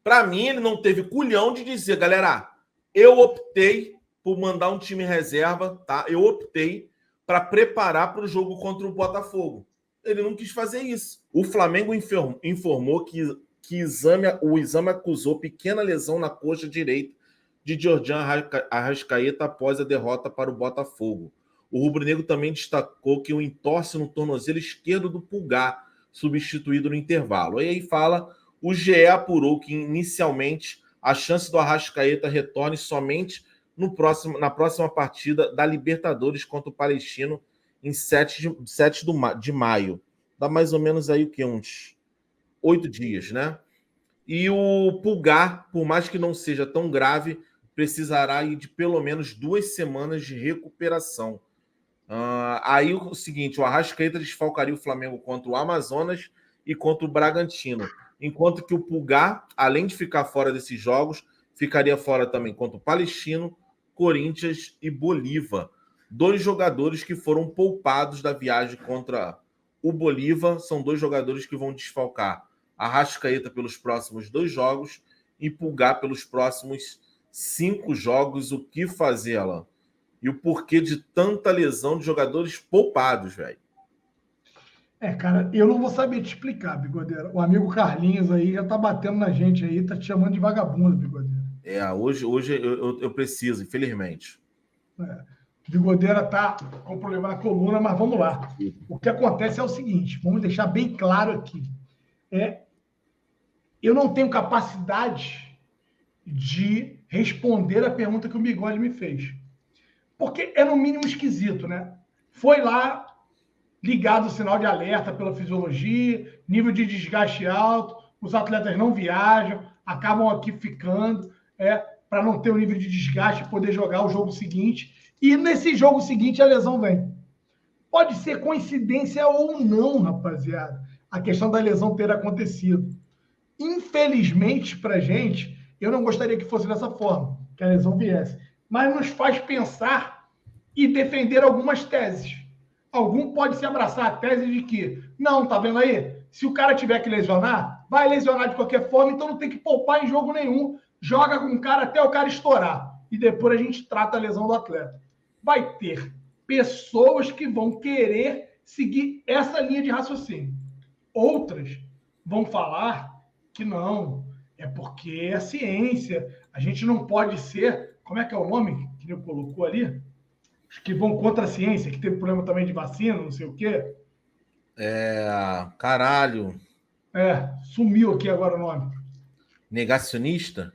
Para mim, ele não teve culhão de dizer, galera, eu optei por mandar um time reserva, tá? Eu optei para preparar para o jogo contra o Botafogo. Ele não quis fazer isso. O Flamengo informou que o exame acusou pequena lesão na coxa direita de Jordan Arrascaeta após a derrota para o Botafogo. O rubro-negro também destacou que o entorse no tornozelo esquerdo do Pulgar, substituído no intervalo. E aí fala, o GE apurou que inicialmente a chance do Arrascaeta retorne somente na próxima partida da Libertadores contra o Palestino em 7 de maio. Dá mais ou menos aí o quê? Uns 8 dias, né? E o Pulgar, por mais que não seja tão grave, precisará de pelo menos 2 semanas de recuperação. Aí o seguinte, o Arrascaeta desfalcaria o Flamengo contra o Amazonas e contra o Bragantino, enquanto que o Pulgar, além de ficar fora desses jogos, ficaria fora também contra o Palestino, Corinthians e Bolívar. 2 jogadores que foram poupados da viagem contra o Bolívar, são 2 jogadores que vão desfalcar Arrascaeta pelos próximos 2 jogos e Pulgar pelos próximos 5 jogos. O que fazer, Alan? E o porquê de tanta lesão de jogadores poupados, velho? Cara, eu não vou saber te explicar, Bigodeira. O amigo Carlinhos aí já tá batendo na gente aí, tá te chamando de vagabundo, Bigodeira. Hoje eu preciso, infelizmente. Bigodeira tá com problema na coluna, mas vamos lá. O que acontece é o seguinte, vamos deixar bem claro aqui. Eu não tenho capacidade de responder a pergunta que o Bigode me fez. Porque é no mínimo esquisito, né? Foi lá, ligado o sinal de alerta pela fisiologia, nível de desgaste alto, os atletas não viajam, acabam aqui ficando, para não ter o nível de desgaste e poder jogar o jogo seguinte. E nesse jogo seguinte a lesão vem. Pode ser coincidência ou não, rapaziada, a questão da lesão ter acontecido. Infelizmente, pra gente, eu não gostaria que fosse dessa forma, que a lesão viesse. Mas nos faz pensar e defender algumas teses. Algum pode se abraçar a tese de que, não, tá vendo aí? Se o cara tiver que lesionar, vai lesionar de qualquer forma, então não tem que poupar em jogo nenhum. Joga com o cara até o cara estourar. E depois a gente trata a lesão do atleta. Vai ter pessoas que vão querer seguir essa linha de raciocínio. Outras vão falar que não, é porque é ciência. A gente não pode ser... Como é que é o nome que ele colocou ali? Os que vão contra a ciência, que teve problema também de vacina, não sei o quê. Caralho. Sumiu aqui agora o nome. Negacionista?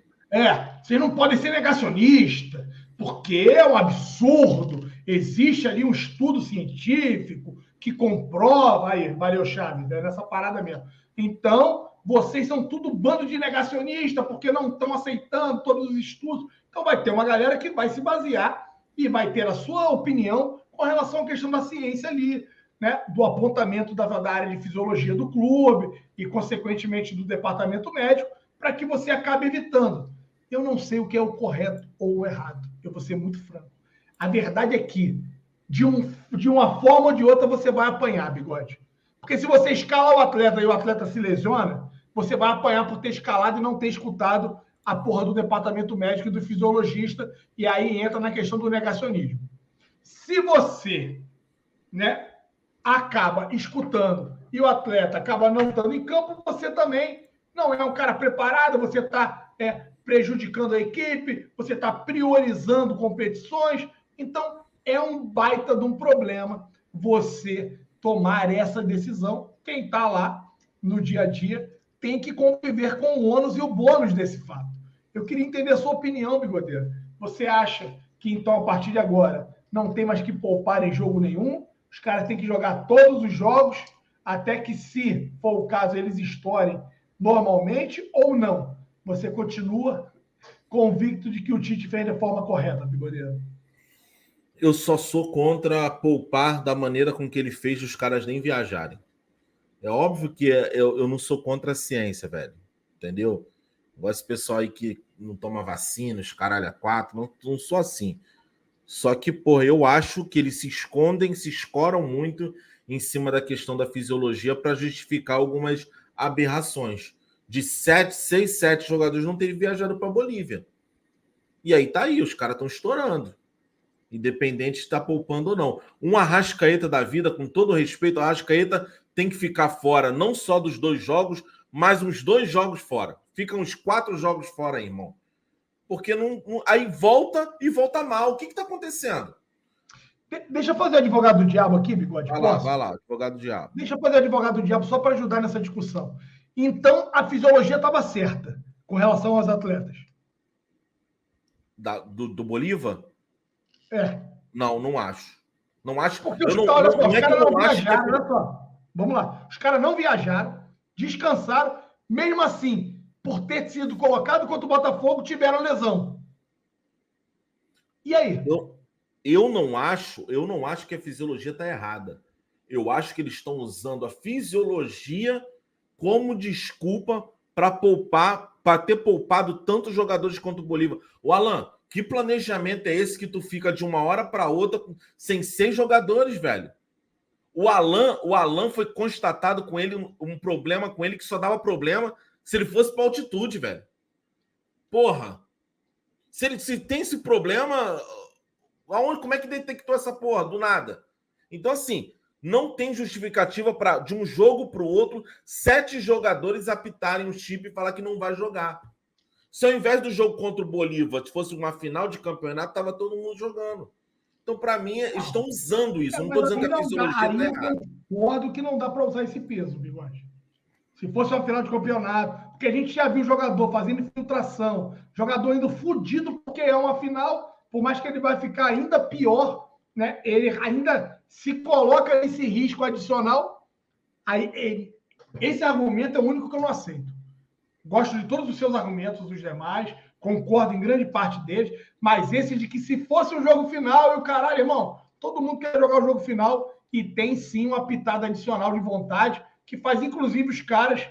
Vocês não podem ser negacionista, porque é um absurdo. Existe ali um estudo científico que comprova. Aí, valeu, Chaves, nessa parada mesmo. Então, vocês são tudo bando de negacionista, porque não estão aceitando todos os estudos. Então, vai ter uma galera que vai se basear e vai ter a sua opinião com relação à questão da ciência ali, né? Do apontamento da área de fisiologia do clube e, consequentemente, do departamento médico, para que você acabe evitando. Eu não sei o que é o correto ou o errado. Eu vou ser muito franco. A verdade é que, de uma forma ou de outra, você vai apanhar, Bigode. Porque se você escala o atleta e o atleta se lesiona, você vai apanhar por ter escalado e não ter escutado a porra do departamento médico e do fisiologista, e aí entra na questão do negacionismo. Se você, né, acaba escutando e o atleta acaba não estando em campo, você também não é um cara preparado, você está prejudicando a equipe, você está priorizando competições, então é um baita de um problema você tomar essa decisão. Quem está lá no dia a dia tem que conviver com o ônus e o bônus desse fato. Eu queria entender a sua opinião, Bigodeiro. Você acha que, então, a partir de agora, não tem mais que poupar em jogo nenhum? Os caras têm que jogar todos os jogos, até que, se for o caso, eles estourem normalmente ou não? Você continua convicto de que o Tite fez da forma correta, Bigodeiro? Eu só sou contra poupar da maneira com que ele fez os caras nem viajarem. É óbvio que eu não sou contra a ciência, velho. Entendeu? Gosto desse pessoal aí que não toma vacina, os caralho a quatro. Não sou assim. Só que, porra, eu acho que eles se escondem, se escoram muito em cima da questão da fisiologia para justificar algumas aberrações. de 6, 7 jogadores não terem viajado para a Bolívia. E aí tá aí, os caras estão estourando. Independente de estar poupando ou não. Um Arrascaeta da vida, com todo respeito, o Arrascaeta tem que ficar fora, não só dos 2 jogos, mas uns 2 jogos fora. Ficam uns 4 jogos fora, aí, irmão. Porque aí volta e volta mal. O que está acontecendo? Deixa eu fazer advogado do diabo aqui, Bigode. Vai lá, advogado do diabo. Deixa eu fazer advogado do diabo só para ajudar nessa discussão. Então, a fisiologia estava certa com relação aos atletas. Do Bolívar? É. Não acho. Não acho. Porque os caras não viajaram, olha só. Vamos lá. Os caras não viajaram, descansaram, mesmo assim, por ter sido colocado contra o Botafogo, tiveram lesão. E aí? Eu não acho que a fisiologia está errada. Eu acho que eles estão usando a fisiologia como desculpa para poupar, para ter poupado tantos jogadores contra o Bolívar. O Alan, que planejamento é esse que tu fica de uma hora para outra sem 6 jogadores, velho? O Alan foi constatado com ele um problema com ele que só dava problema se ele fosse para altitude, velho. Porra. Se tem esse problema, como é que detectou essa porra? Do nada. Então, assim, não tem justificativa para de um jogo para o outro 7 jogadores apitarem o chip e falar que não vai jogar. Se ao invés do jogo contra o Bolívar fosse uma final de campeonato, tava todo mundo jogando. Então, para mim, eles estão usando isso. Não estou dizendo que a fisiologia está errada. Eu concordo que não dá para usar esse peso, Bigode. Se fosse uma final de campeonato, porque a gente já viu jogador fazendo infiltração, jogador indo fudido porque é uma final, por mais que ele vai ficar ainda pior, né? Ele ainda se coloca nesse risco adicional. Aí, esse argumento é o único que eu não aceito. Gosto de todos os seus argumentos, os demais, concordo em grande parte deles, mas esse de que se fosse um jogo final, e o caralho, irmão, todo mundo quer jogar o jogo final e tem sim uma pitada adicional de vontade, que faz inclusive os caras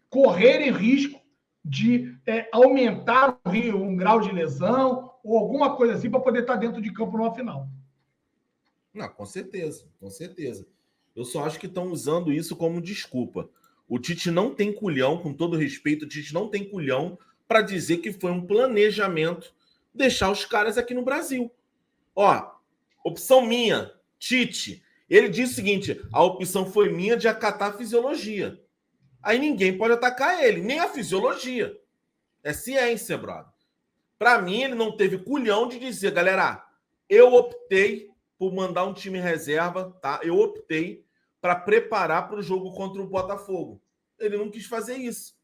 correrem risco de aumentar um grau de lesão ou alguma coisa assim para poder estar dentro de campo numa final. Não, com certeza, com certeza. Eu só acho que estão usando isso como desculpa. O Tite não tem culhão, com todo respeito, o Tite não tem culhão para dizer que foi um planejamento deixar os caras aqui no Brasil. Ó, opção minha, Tite. Ele disse o seguinte, a opção foi minha de acatar a fisiologia. Aí ninguém pode atacar ele, nem a fisiologia. É ciência, brother. Para mim, ele não teve culhão de dizer, galera, eu optei por mandar um time reserva, tá? Eu optei para preparar para o jogo contra o Botafogo. Ele não quis fazer isso.